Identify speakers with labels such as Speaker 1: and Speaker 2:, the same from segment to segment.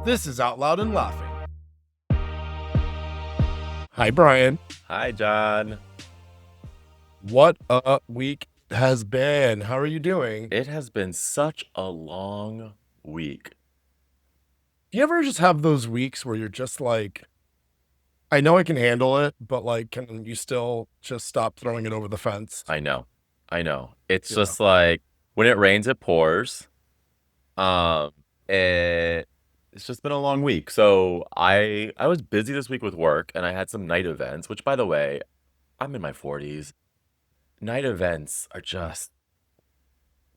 Speaker 1: This is Out Loud and Laughing. Hi, Bryan.
Speaker 2: Hi, Jon.
Speaker 1: What a week has been. How are you doing?
Speaker 2: It has been such a long week.
Speaker 1: Do you ever just have those weeks where you're just like, I know I can handle it, but like, can you still just stop throwing it over the fence?
Speaker 2: I know. It's
Speaker 1: Yeah.
Speaker 2: just like when it rains, it pours. Um, it's just been a long week. So I was busy this week with work and I had some night events, which by the way, I'm in my 40s. Night events are just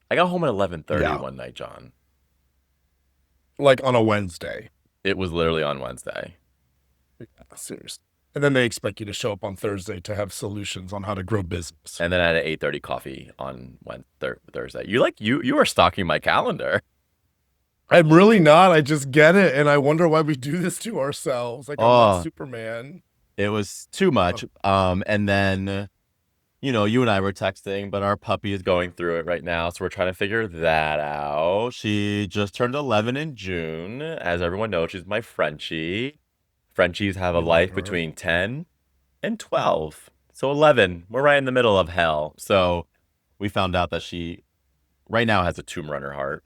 Speaker 2: I got home at 11:30
Speaker 1: Yeah.
Speaker 2: one night, Jon.
Speaker 1: Like on a Wednesday.
Speaker 2: It was literally on Wednesday.
Speaker 1: Yeah, seriously. And then they expect you to show up on Thursday to have solutions on how to grow business.
Speaker 2: And then I had an 8:30 coffee on Thursday. You are stalking my calendar.
Speaker 1: I'm really not. I just get it. And I wonder why we do this to ourselves. Like, I'm not
Speaker 3: Oh,
Speaker 1: Superman.
Speaker 3: it was too much. And then, you and I were texting, but our puppy is
Speaker 2: Going through it right now, so we're trying to figure that out.
Speaker 3: She just turned 11 in
Speaker 2: June, as everyone knows, she's my Frenchie. Frenchies have a
Speaker 1: We love
Speaker 2: life
Speaker 1: her.
Speaker 2: between 10 and 12. So 11, we're right in the middle of hell.
Speaker 3: So we found out that she
Speaker 2: Right now has a tumor in her heart.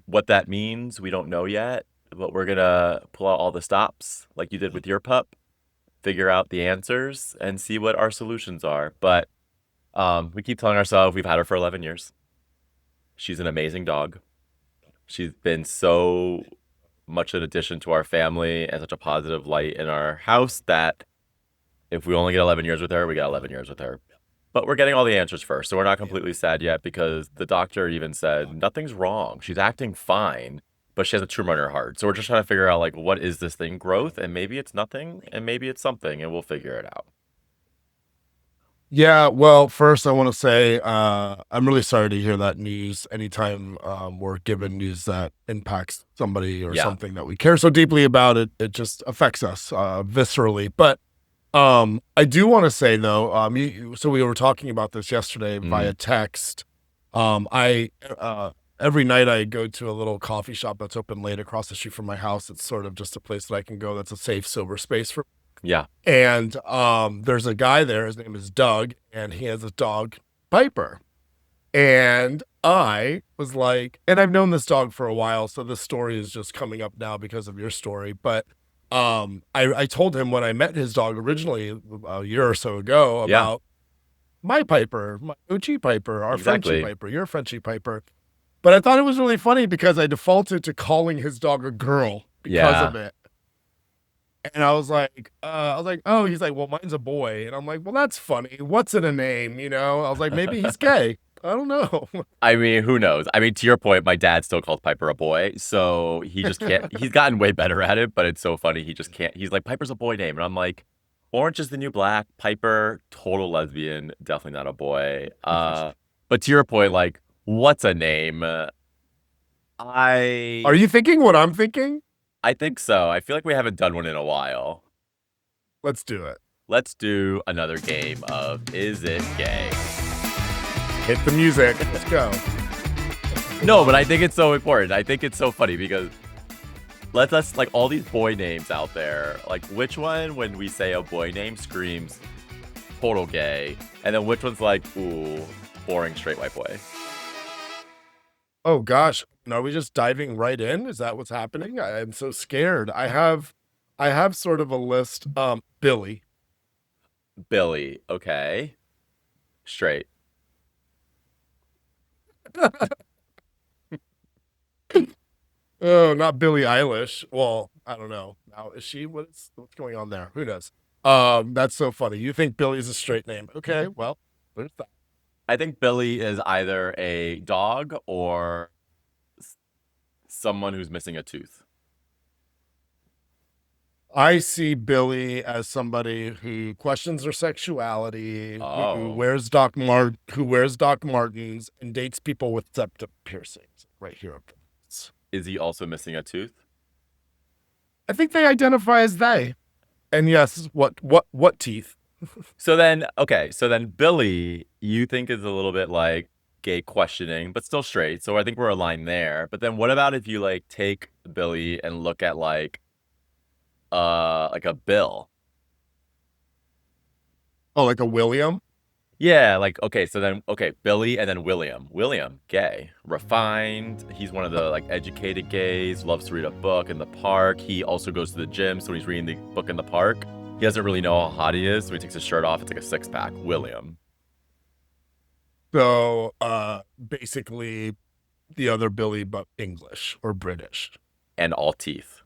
Speaker 2: What that means, we don't know yet, but we're gonna pull out all the stops like you did with your pup, figure out the answers, and see what our solutions are. But we keep telling ourselves we've had her for 11 years. She's an amazing dog. She's been so much an addition to our family and such a positive light in our house that if we only get 11 years with her, we got 11 years with her. But we're getting all the answers first, so we're not completely sad yet because the doctor even said nothing's wrong. She's acting fine, but she has a tumor in her heart. So we're just trying to figure out like what is this thing? Growth, and maybe it's nothing, and maybe it's something, and we'll figure it out.
Speaker 1: Yeah, well, first I want to say I'm really sorry to hear that news. Anytime we're given news that impacts somebody or
Speaker 2: Yeah.
Speaker 1: something that we care so deeply about, it just affects us viscerally. But I do want to say though, so we were talking about this yesterday via text. I every night I go to a little coffee shop that's open late across the street from my house. It's sort of just a place that I can go that's a safe, sober space for.
Speaker 2: Yeah.
Speaker 1: And there's a guy there, his name is Doug, and he has a dog, Piper. And I was like, and I've known this dog for a while, so this story is just coming up now because of your story. But I told him when I met his dog originally a year or so ago
Speaker 2: Yeah.
Speaker 1: about my Piper, my OG Piper, our
Speaker 2: Exactly.
Speaker 1: Frenchie Piper, your Frenchie Piper. But I thought it was really funny because I defaulted to calling his dog a girl because
Speaker 2: Yeah.
Speaker 1: of it. And I was like, oh, he's like, well, mine's a boy. And I'm like, well, that's funny. What's in a name? You know, I was like, maybe he's gay. I don't know.
Speaker 2: I mean, who knows? I mean, to your point, my dad still calls Piper a boy, so he just can't. He's gotten way better at it, but it's so funny. He just can't. He's like, Piper's a boy name. And I'm like, Orange is the New Black. Piper, total lesbian, definitely not a boy. But to your point, like, what's a name?
Speaker 1: Are you thinking what I'm thinking?
Speaker 2: I think so. I feel like we haven't done one in a while.
Speaker 1: Let's do it.
Speaker 2: Let's do another game of Is It Gay?
Speaker 1: Hit the music. Let's go.
Speaker 2: No, but I think it's so important. I think it's so funny because let's like all these boy names out there. Like which one, when we say a boy name, screams total gay, and then which one's like, ooh, boring straight white boy.
Speaker 1: Oh gosh, are we just diving right in? Is that what's happening? I'm so scared. I have sort of a list. Billy.
Speaker 2: Billy, okay, straight.
Speaker 1: Oh, not Billie Eilish. Well, I don't know. Now is she? What's going on there? Who knows? That's so funny. You think Billy's a straight name? Okay, well, there's that.
Speaker 2: I think Billy is either a dog or someone who's missing a tooth.
Speaker 1: I see Billy as somebody who questions their sexuality, who
Speaker 2: Oh.
Speaker 1: wears Doc Martens and dates people with septum piercings. Right here.
Speaker 2: Is he also missing a tooth?
Speaker 1: I think they identify as they. And yes, what teeth?
Speaker 2: So then, okay, so then Billy, you think is a little bit like gay questioning, but still straight. So I think we're aligned there. But then what about if you like take Billy and look at like a Bill?
Speaker 1: Oh, like a William?
Speaker 2: Yeah, like okay, so then okay, Billy and then William. William, gay, refined. He's one of the like educated gays, loves to read a book in the park. He also goes to the gym, so when he's reading the book in the park, he doesn't really know how hot he is, so he takes his shirt off, it's like a six-pack. William.
Speaker 1: So basically the other Billy, but English or British.
Speaker 2: And all teeth.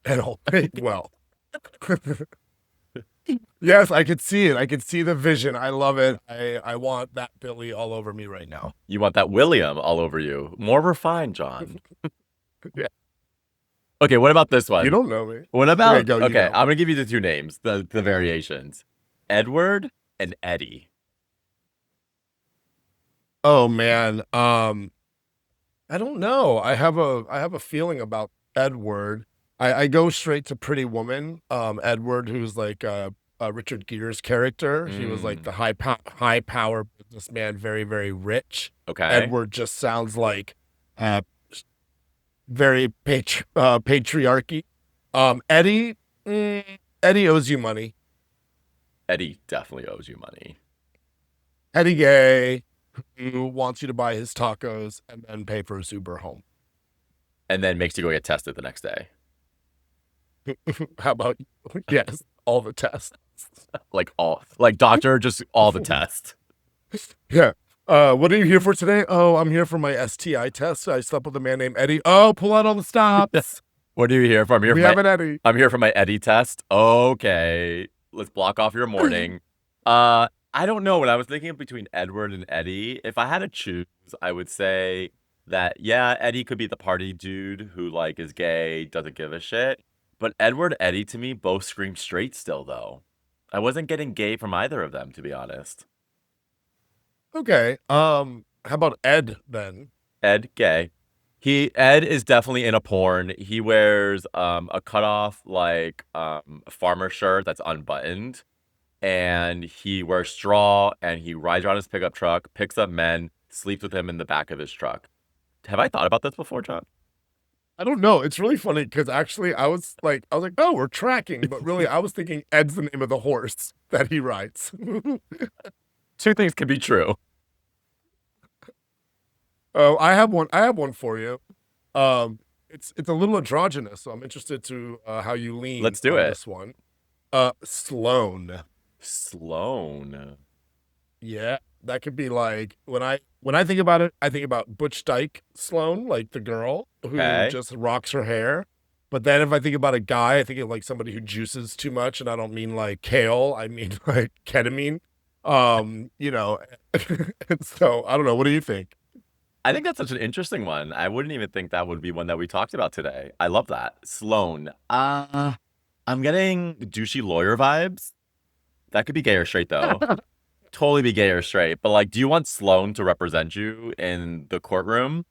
Speaker 1: And all well. Yes, I could see it. I could see the vision. I love it. I want that Billy all over me right now.
Speaker 2: You want that William all over you. More refined, John.
Speaker 1: Yeah.
Speaker 2: Okay, what about this one?
Speaker 1: You don't know me.
Speaker 2: What about
Speaker 1: Okay, go, you
Speaker 2: okay,
Speaker 1: go.
Speaker 2: I'm gonna give you the two names, the variations. Edward and Eddie.
Speaker 1: Oh man. I don't know. I have a feeling about Edward. I go straight to Pretty Woman. Edward, who's like Richard Gere's character. He was like the high power businessman, very, very rich.
Speaker 2: Okay.
Speaker 1: Edward just sounds like very patriarchy. Eddie, Eddie owes you money.
Speaker 2: Eddie definitely owes you money.
Speaker 1: Eddie Gay, who wants you to buy his tacos and then pay for his Uber home.
Speaker 2: And then makes you go get tested the next day.
Speaker 1: How about yes, all the tests.
Speaker 2: Like doctor, just all the tests.
Speaker 1: Yeah. What are you here for today? Oh, I'm here for my STI test. I slept with a man named Eddie. Oh, pull out all the stops.
Speaker 2: What are you here for?
Speaker 1: We have an Eddie.
Speaker 2: I'm here for my Eddie test. Okay. Let's block off your morning. I don't know. When I was thinking between Edward and Eddie, if I had to choose, I would say that, yeah, Eddie could be the party dude who like is gay, doesn't give a shit. But Edward, Eddie to me both scream straight still though. I wasn't getting gay from either of them, to be honest.
Speaker 1: Okay. How about Ed then?
Speaker 2: Ed, gay. Ed is definitely in a porn. He wears a cutoff like farmer shirt that's unbuttoned. And he wears straw and he rides around his pickup truck, picks up men, sleeps with him in the back of his truck. Have I thought about this before, John?
Speaker 1: I don't know. It's really funny because actually I was like, oh, we're tracking, but really I was thinking Ed's the name of the horse that he rides.
Speaker 2: Two things can be true.
Speaker 1: Oh, I have one for you. It's a little androgynous, so I'm interested to how you lean.
Speaker 2: Let's do
Speaker 1: on
Speaker 2: it.
Speaker 1: This one. Sloan.
Speaker 2: Sloan.
Speaker 1: Yeah, that could be like when I think about it, I think about Butch Dyke Sloan, like the girl who just rocks her hair. But then if I think about a guy, I think of like somebody who juices too much, and I don't mean like kale, I mean like ketamine. You know, and so I don't know. What do you think?
Speaker 2: I think that's such an interesting one. I wouldn't even think that would be one that we talked about today. I love that. Sloan. I'm getting douchey lawyer vibes. That could be gay or straight though. Totally be gay or straight. But like, do you want Sloan to represent you in the courtroom?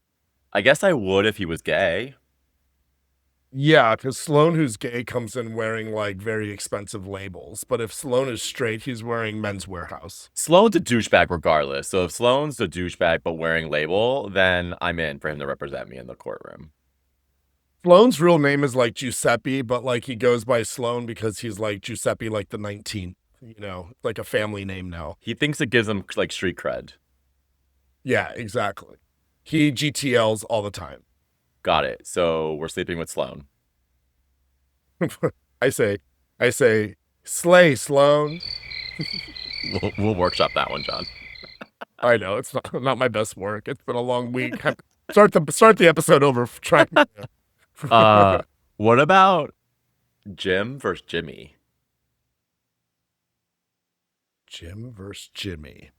Speaker 2: I guess I would if he was gay.
Speaker 1: Yeah, because Sloan, who's gay, comes in wearing like very expensive labels. But if Sloan is straight, he's wearing Men's Warehouse.
Speaker 2: Sloan's a douchebag regardless. So if Sloan's a douchebag but wearing label, then I'm in for him to represent me in the courtroom.
Speaker 1: Sloan's real name is like Giuseppe, but like he goes by Sloan because he's like Giuseppe like the 19th, you know, like a family name now.
Speaker 2: He thinks it gives him like street cred.
Speaker 1: Yeah, exactly. He GTLs all the time.
Speaker 2: Got it. So we're sleeping with Sloan.
Speaker 1: I say, slay Sloan.
Speaker 2: We'll workshop that one, John.
Speaker 1: I know it's not my best work. It's been a long week. Start the episode over. Try.
Speaker 2: What about Jim versus Jimmy?
Speaker 1: Jim versus Jimmy.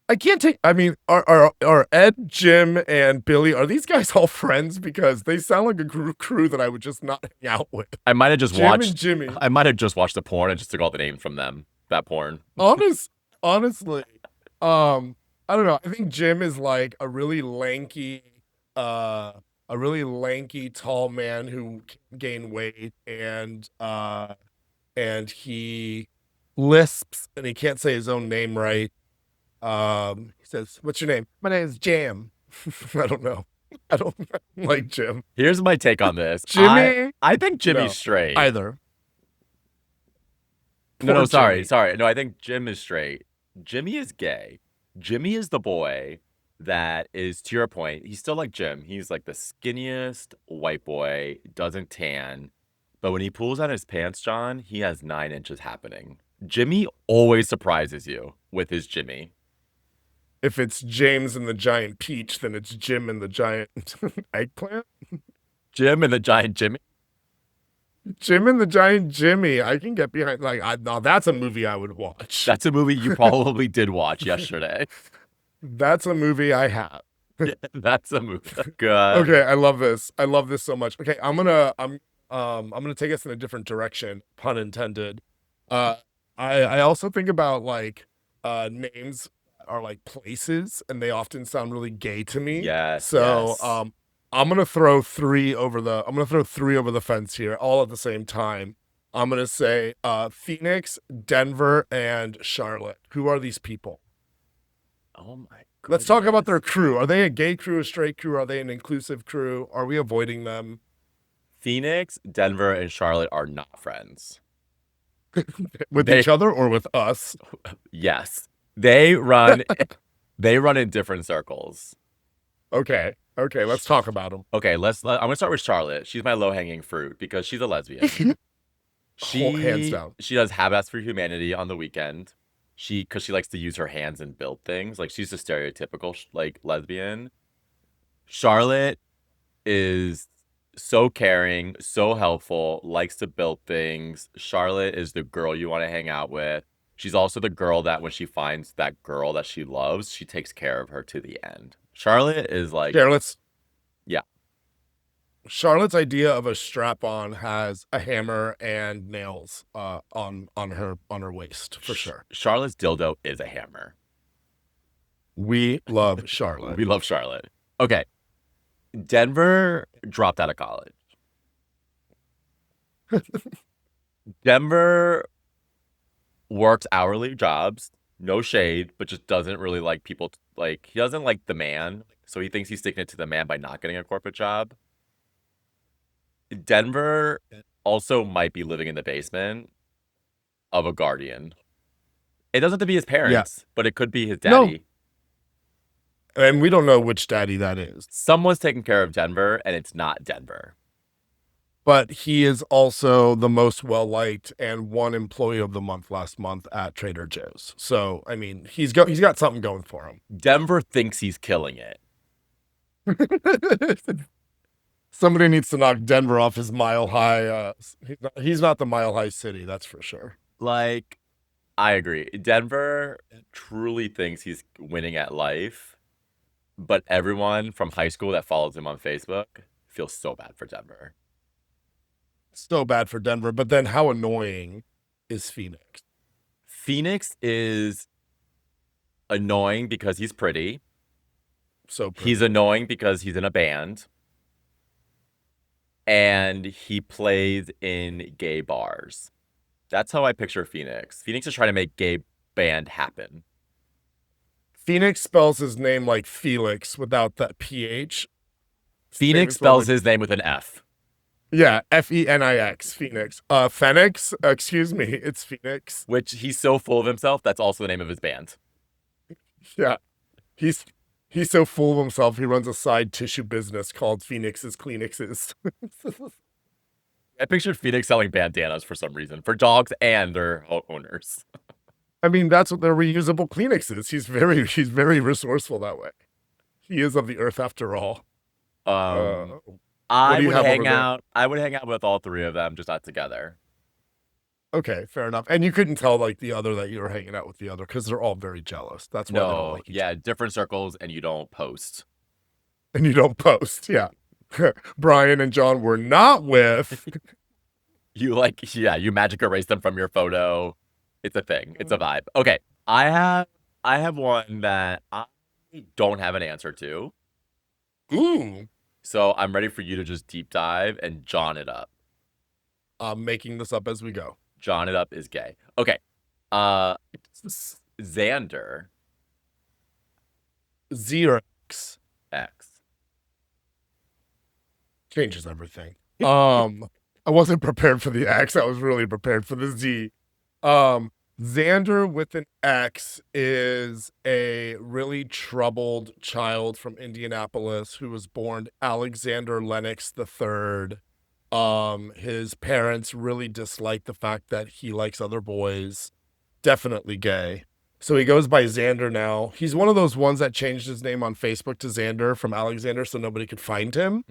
Speaker 1: I can't take. I mean, are Ed, Jim, and Billy? Are these guys all friends? Because they sound like a crew that I would just not hang out with.
Speaker 2: I might have just
Speaker 1: Jim
Speaker 2: watched
Speaker 1: and Jimmy.
Speaker 2: I might have just watched the porn and just took all the names from them. That porn.
Speaker 1: Honestly, I don't know. I think Jim is like a really lanky tall man who can gain weight and he lisps and he can't say his own name right. He says, "What's your name?" "My name is Jam." I don't know. I don't like Jim.
Speaker 2: Here's my take on this.
Speaker 1: Jimmy?
Speaker 2: I think Jimmy's
Speaker 1: No,
Speaker 2: straight.
Speaker 1: either.
Speaker 2: No,
Speaker 1: Poor
Speaker 2: sorry,
Speaker 1: Jimmy.
Speaker 2: sorry. No, I think Jim is straight. Jimmy is gay. Jimmy is the boy that is, to your point, he's still like Jim. He's like the skinniest white boy, doesn't tan. But when he pulls on his pants, John, he has 9 inches happening. Jimmy always surprises you with his Jimmy.
Speaker 1: If it's James and the Giant Peach, then it's Jim and the Giant Eggplant.
Speaker 2: Jim and the giant Jimmy.
Speaker 1: Jim and the Giant Jimmy. I can get behind. Now that's a movie I would watch.
Speaker 2: That's a movie you probably did watch yesterday.
Speaker 1: That's a movie I have.
Speaker 2: Yeah, that's a movie. Good.
Speaker 1: Okay, I love this. I love this so much. Okay, I'm gonna take us in a different direction, pun intended. I also think about like names that are like places, and they often sound really gay to me.
Speaker 2: Yes.
Speaker 1: So
Speaker 2: yes.
Speaker 1: I'm gonna throw three over the fence here, all at the same time. I'm gonna say Phoenix, Denver, and Charlotte. Who are these people?
Speaker 2: Oh my goodness.
Speaker 1: Let's talk about their crew. Are they a gay crew, a straight crew? Are they an inclusive crew? Are we avoiding them?
Speaker 2: Phoenix, Denver, and Charlotte are not friends.
Speaker 1: With each other or with us?
Speaker 2: Yes. They run in different circles.
Speaker 1: Okay, let's talk about them.
Speaker 2: Okay, I'm gonna start with Charlotte. She's my low-hanging fruit because she's a lesbian.
Speaker 1: Hands down.
Speaker 2: She does Habitats for Humanity on the weekend. Because she likes to use her hands and build things. Like, she's a stereotypical like lesbian. Charlotte is so caring, so helpful, likes to build things. Charlotte is the girl you want to hang out with. She's also the girl that when she finds that girl that she loves, she takes care of her to the end. Charlotte is like, yeah.
Speaker 1: Charlotte's idea of a strap-on has a hammer and nails on her waist for sure.
Speaker 2: Charlotte's dildo is a hammer.
Speaker 1: We love Charlotte.
Speaker 2: We love Charlotte. Okay. Denver dropped out of college. Denver works hourly jobs, no shade, but just doesn't really like people. Like, he doesn't like the man, so he thinks he's sticking it to the man by not getting a corporate job. Denver also might be living in the basement of a guardian. It doesn't have to be his parents, but it could be his daddy.
Speaker 1: No. And we don't know which daddy that is.
Speaker 2: Someone's taking care of Denver, and it's not Denver.
Speaker 1: But he is also the most well-liked and one employee of the month last month at Trader Joe's. So, I mean, he's got something going for him.
Speaker 2: Denver thinks he's killing it.
Speaker 1: Somebody needs to knock Denver off his mile-high. He's not the mile-high city, that's for sure.
Speaker 2: Like, I agree. Denver truly thinks he's winning at life, but everyone from high school that follows him on Facebook feels so bad for Denver.
Speaker 1: So bad for Denver, but then how annoying is Phoenix?
Speaker 2: Phoenix is annoying because he's pretty.
Speaker 1: So pretty.
Speaker 2: He's annoying because he's in a band. And he plays in gay bars. That's how I picture Phoenix. Phoenix is trying to make gay band happen.
Speaker 1: Phoenix spells his name like Felix without that PH.
Speaker 2: Phoenix spells his name with an F.
Speaker 1: Yeah, Fenix. Phoenix. Phoenix, excuse me, it's Phoenix.
Speaker 2: Which he's so full of himself, that's also the name of his band.
Speaker 1: Yeah. He's so full of himself, he runs a side tissue business called Phoenix's Kleenexes.
Speaker 2: I pictured Phoenix selling bandanas for some reason, for dogs and their owners.
Speaker 1: I mean, that's what their reusable Kleenexes. He's very resourceful that way. He is of the earth after all.
Speaker 2: I would hang out with all three of them, just not together.
Speaker 1: Okay, fair enough. And you couldn't tell like the other that you were hanging out with the other because they're all very jealous. That's why they don't like each other.
Speaker 2: Different circles, and you don't post.
Speaker 1: And you don't post, yeah. Bryan and Jon were not with.
Speaker 2: You magic erase them from your photo. It's a thing. It's a vibe. Okay, I have one that I don't have an answer to.
Speaker 1: Ooh.
Speaker 2: So I'm ready for you to just deep dive and Jon it up.
Speaker 1: I'm making this up as we go.
Speaker 2: Jon it up is gay. Okay. Xander
Speaker 1: Z or X?
Speaker 2: X.
Speaker 1: Changes everything. I wasn't prepared for the X. I was really prepared for the Z. Xander with an X is a really troubled child from Indianapolis who was born Alexander Lennox III. His parents really dislike the fact that he likes other boys. Definitely gay. So he goes by Xander now. He's one of those ones that changed his name on Facebook to Xander from Alexander so nobody could find him.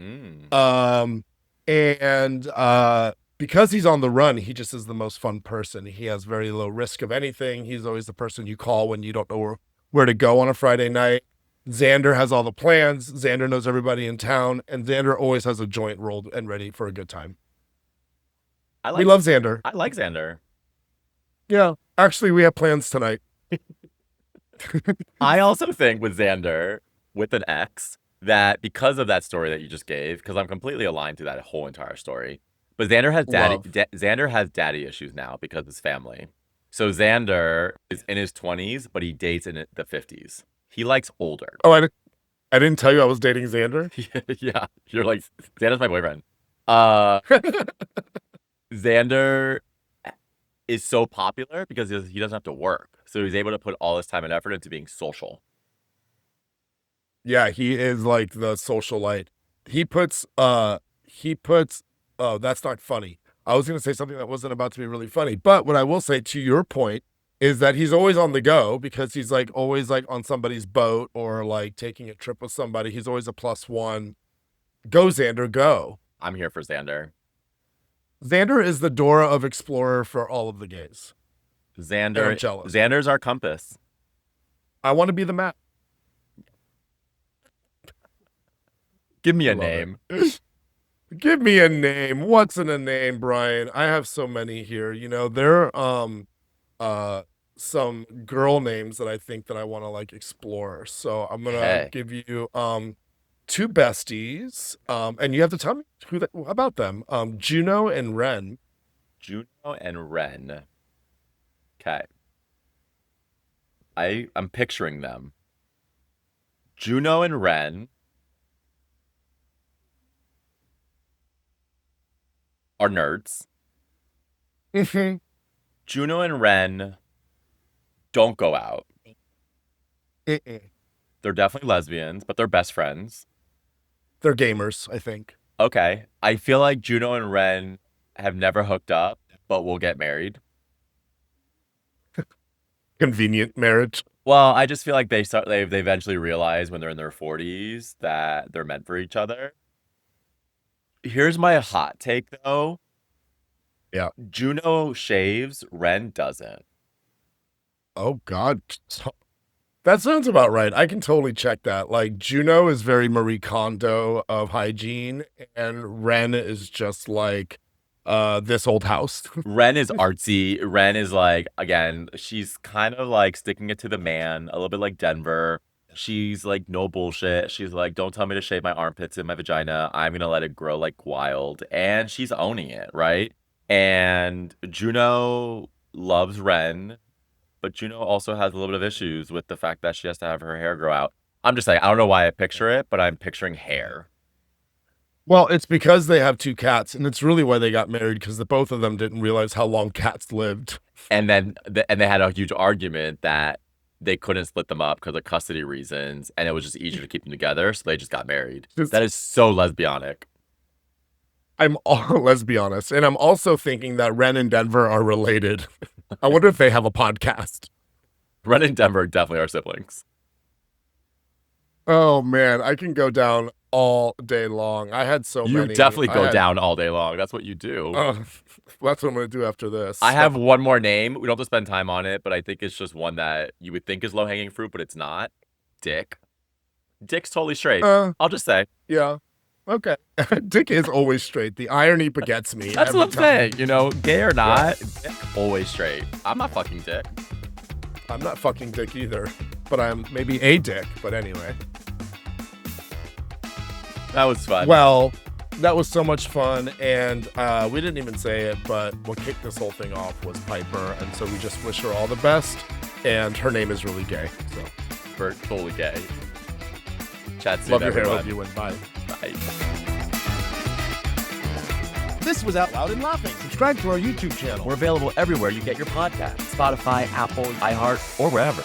Speaker 1: Because he's on the run, he just is the most fun person. He has very low risk of anything. He's always the person you call when you don't know where to go on a Friday night. Xander has all the plans. Xander knows everybody in town. And Xander always has a joint rolled and ready for a good time. We love Xander.
Speaker 2: I like Xander.
Speaker 1: Yeah. Actually, we have plans tonight.
Speaker 2: I also think with Xander, with an X, that because of that story that you just gave, because I'm completely aligned to that whole entire story, but Xander has daddy issues now because of his family. So Xander is in his 20s, but he dates in the 50s. He likes older.
Speaker 1: Oh, I didn't tell you I was dating Xander?
Speaker 2: Yeah, you're like, Xander's my boyfriend. Xander is so popular because he doesn't have to work. So he's able to put all his time and effort into being social.
Speaker 1: Yeah, he is like the socialite. Oh, that's not funny. I was going to say something that wasn't about to be really funny. But what I will say to your point is that he's always on the go because he's like always like on somebody's boat or like taking a trip with somebody. He's always a +1. Go, Xander, go.
Speaker 2: I'm here for Xander.
Speaker 1: Xander is the Dora of Explorer for all of the gays.
Speaker 2: Xander,
Speaker 1: I'm jealous.
Speaker 2: Xander's our compass.
Speaker 1: I want to be the map.
Speaker 2: Give me a name.
Speaker 1: Give me a name. What's in a name, Brian? I have so many here. You know, there are some girl names that I think that I want to like explore. So I'm gonna give you 2 besties. And you have to tell me about them. Juno and Ren.
Speaker 2: Juno and Ren. Okay. I'm picturing them. Juno and Ren are nerds.
Speaker 1: Mm-hmm.
Speaker 2: Juno and Ren don't go out. They're definitely lesbians, but they're best friends.
Speaker 1: They're gamers, I think.
Speaker 2: Okay. I feel like Juno and Ren have never hooked up, but will get married.
Speaker 1: Convenient marriage.
Speaker 2: Well, I just feel like they eventually realize when they're in their 40s that they're meant for each other. Here's my hot take, though.
Speaker 1: Yeah.
Speaker 2: Juno shaves, Ren doesn't.
Speaker 1: Oh, God. That sounds about right. I can totally check that. Like, Juno is very Marie Kondo of hygiene, and Ren is just like this old house.
Speaker 2: Ren is artsy. Ren is like, again, she's kind of like sticking it to the man, a little bit like Denver. She's like, no bullshit. She's like, don't tell me to shave my armpits and my vagina. I'm going to let it grow like wild. And she's owning it, right? And Juno loves Ren, but Juno also has a little bit of issues with the fact that she has to have her hair grow out. I'm just saying, I don't know why I picture it, but I'm picturing hair.
Speaker 1: Well, it's because they have 2 cats, and it's really why they got married, because the both of them didn't realize how long cats lived.
Speaker 2: And then they had a huge argument that they couldn't split them up because of custody reasons, and it was just easier to keep them together, so they just got married. That is so lesbianic.
Speaker 1: Let's be honest. And I'm also thinking that Ren and Denver are related. I wonder if they have a podcast.
Speaker 2: Ren and Denver definitely are siblings.
Speaker 1: Oh, man. I can go down all day long. I had so many.
Speaker 2: You definitely go down all day long. That's what you do.
Speaker 1: That's what I'm going to do after this.
Speaker 2: I have one more name. We don't have to spend time on it, but I think it's just one that you would think is low-hanging fruit, but it's not. Dick. Dick's totally straight. I'll just say.
Speaker 1: Yeah. Okay. Dick is always straight. The irony begets me.
Speaker 2: That's what I'm saying. You know, gay or not, Dick always straight. I'm not fucking Dick.
Speaker 1: I'm not fucking Dick either, but I'm maybe a dick. But anyway.
Speaker 2: That was fun.
Speaker 1: Well, that was so much fun. And we didn't even say it, but what kicked this whole thing off was Piper. And so we just wish her all the best. And her name is really gay. So
Speaker 2: we're totally gay. Chat soon,
Speaker 1: Love your hair.
Speaker 2: everyone.
Speaker 1: Hope you win. Bye.
Speaker 2: Bye.
Speaker 1: This was Out Loud and Laughing. Subscribe to our YouTube channel.
Speaker 3: We're available everywhere you get your podcasts.
Speaker 2: Spotify, Apple, iHeart, or wherever.